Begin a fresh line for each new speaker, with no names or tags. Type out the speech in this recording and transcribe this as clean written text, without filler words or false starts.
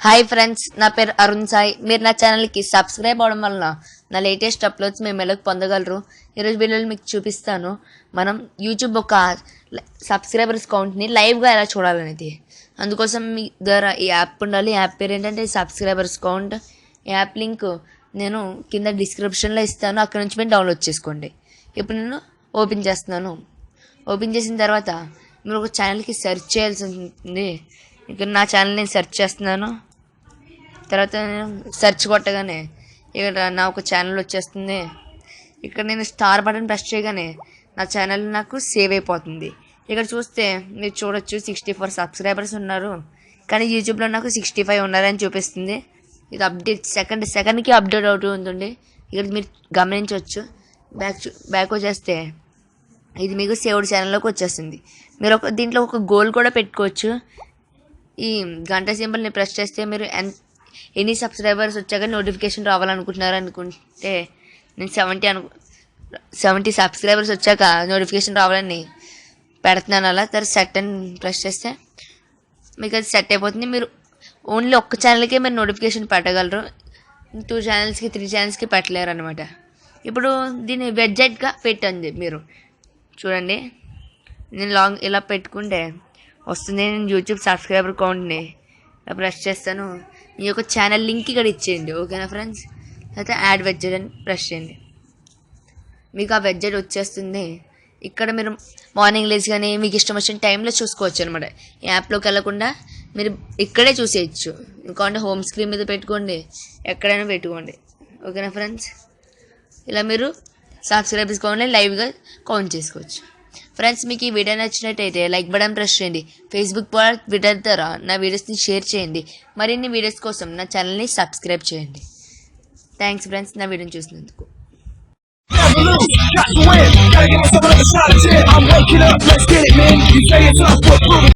Hi friends, నా పేరు అరుణ్ సాయి. మీరు నా ఛానల్కి సబ్స్క్రైబ్ అవడం వలన నా లేటెస్ట్ అప్లోడ్స్ మేము ఎలా పొందగలరు. ఈరోజు వీడియోలో మీకు చూపిస్తాను మనం యూట్యూబ్ ఒక సబ్స్క్రైబర్స్ కౌంట్ని లైవ్గా ఎలా చూడాలనేది. అందుకోసం మీ ద్వారా ఈ యాప్ ఉండాలి. యాప్ పేరు ఏంటంటే సబ్స్క్రైబర్స్ కౌంట్. యాప్ లింక్ నేను కింద డిస్క్రిప్షన్లో ఇస్తాను, అక్కడ నుంచి మీరు డౌన్లోడ్ చేసుకోండి. ఇప్పుడు నేను ఓపెన్ చేస్తున్నాను. ఓపెన్ చేసిన తర్వాత మీరు ఒక ఛానల్కి సెర్చ్ చేయాల్సి ఉంటుంది. ఇక్కడ నా ఛానల్ నేను సెర్చ్ చేస్తున్నాను. తర్వాత నేను సెర్చ్ కొట్టగానే ఇక్కడ నా ఒక ఛానల్ వచ్చేస్తుంది. ఇక్కడ నేను స్టార్ బటన్ ప్రెస్ చేయగానే నా ఛానల్ నాకు సేవ్ అయిపోతుంది. ఇక్కడ చూస్తే మీరు చూడొచ్చు 64 సబ్స్క్రైబర్స్ ఉన్నారు, కానీ యూట్యూబ్లో నాకు 65 ఉన్నారని చూపిస్తుంది. ఇది అప్డేట్ సెకండ్కి అప్డేట్ అవుతూ ఉంటుంది. ఇక్కడ మీరు గమనించవచ్చు. బ్యాక్ వచ్చేస్తే ఇది మీకు సేవ్డ్ ఛానల్లోకి వచ్చేస్తుంది. మీరు దీంట్లో ఒక గోల్ కూడా పెట్టుకోవచ్చు. ఈ గంట సింబల్ని ప్రెస్ చేస్తే మీరు ఎన్ని సబ్స్క్రైబర్స్ వచ్చాక నోటిఫికేషన్ రావాలనుకుంటే నేను 70 సబ్స్క్రైబర్స్ వచ్చాక నోటిఫికేషన్ రావాలని పెడుతున్నాను. అలా తర్వాత సెట్ అని ప్రెస్ చేస్తే మీకు అది సెట్ అయిపోతుంది. మీరు ఓన్లీ ఒక్క ఛానల్కే మీరు నోటిఫికేషన్ పెట్టగలరు, 2 ఛానల్స్కి 3 ఛానల్స్కి పెట్టలేరు అనమాట. ఇప్పుడు దీన్ని వెబ్సైట్గా పెట్టండి. మీరు చూడండి, నేను ఇలా పెట్టుకుంటే వస్తుంది. నేను యూట్యూబ్ సబ్స్క్రైబర్ కౌంట్ని ప్రెస్ చేస్తాను. మీ యొక్క ఛానల్ లింక్ ఇక్కడ ఇచ్చేయండి, ఓకేనా ఫ్రెండ్స్. అయితే యాడ్ వెబ్సైట్ అని ప్రెస్ చేయండి. మీకు ఆ వెబ్సైట్ వచ్చేస్తుంది. ఇక్కడ మీరు మార్నింగ్ లేచి కానీ మీకు ఇష్టం వచ్చిన టైంలో చూసుకోవచ్చు అనమాట. ఈ యాప్లోకి వెళ్ళకుండా మీరు ఇక్కడే చూసేయచ్చు. ఇంకోంటే హోమ్ స్క్రీన్ మీద పెట్టుకోండి, ఎక్కడైనా పెట్టుకోండి, ఓకేనా ఫ్రెండ్స్. ఇలా మీరు సబ్స్క్రైబర్స్ కౌంట్ని లైవ్గా కౌంట్ చేసుకోవచ్చు. ఫ్రెండ్స్, మీకు ఈ వీడియో నచ్చినట్టయితే లైక్ బటన్ ప్రెస్ చేయండి. ఫేస్బుక్ ట్విట్టర్ ద్వారా నా వీడియోస్ని షేర్ చేయండి. మరిన్ని వీడియోస్ కోసం నా ఛానల్ని సబ్స్క్రైబ్ చేయండి. థ్యాంక్స్ ఫ్రెండ్స్, నా వీడియోని చూసినందుకు.